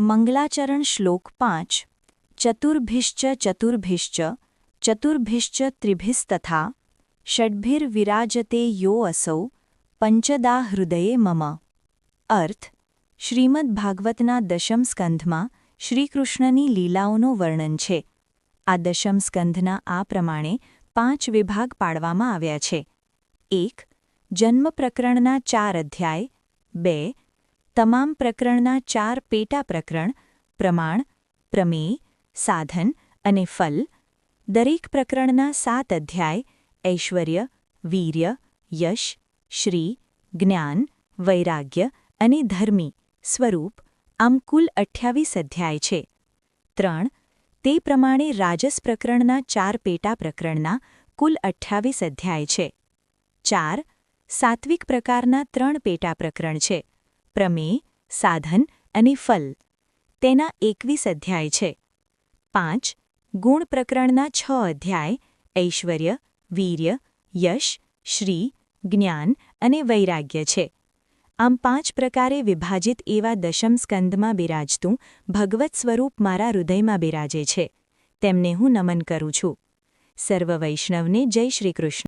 મંગલાચરણ શ્લોક 5 ચતુર્ભિશ્ચ ચતુર્ભિશ્ચ ચતુર્ભિશ્ચ ત્રિભિસ્તથા ષડ્ભિર્વિરાજતે યો અસૌ પંચદા હૃદયે મમ। અર્થ શ્રીમદ ભાગવતના દશમ સ્કંધમાં શ્રીકૃષ્ણની લીલાઓનું વર્ણન છે। આ દશમ સ્કંધના આ પ્રમાણે 5 વિભાગ પાડવામાં આવ્યા છે। 1 જન્મ પ્રકરણના 4 અધ્યાય। 2 તમામ પ્રકરણના 4 પેટા પ્રકરણ પ્રમાણ પ્રમેય સાધન અને ફલ। દરેક પ્રકરણના 7 અધ્યાય ઐશ્વર્ય વીર્ય યશ શ્રી જ્ઞાન વૈરાગ્ય અને ધર્મી સ્વરૂપ આમ કુલ 28 અધ્યાય છે। 3 તે પ્રમાણે રાજસ પ્રકરણના 4 પેટા પ્રકરણના કુલ 28 અધ્યાય છે। 4 સાત્વિક પ્રકારના 3 પેટા પ્રકરણ છે પ્રમેય સાધન અને ફલ તેના 21 અધ્યાય છે। 5 ગુણ પ્રકરણના 6 અધ્યાય ઐશ્વર્ય વીર્ય યશ શ્રી જ્ઞાન અને વૈરાગ્ય છે। આમ 5 પ્રકારે વિભાજિત એવા દશમ સ્કંધમાં બિરાજતું ભગવત સ્વરૂપ મારા હૃદયમાં બિરાજે છે। તેમને હું નમન કરું છું। સર્વ વૈષ્ણવને જય શ્રી કૃષ્ણ।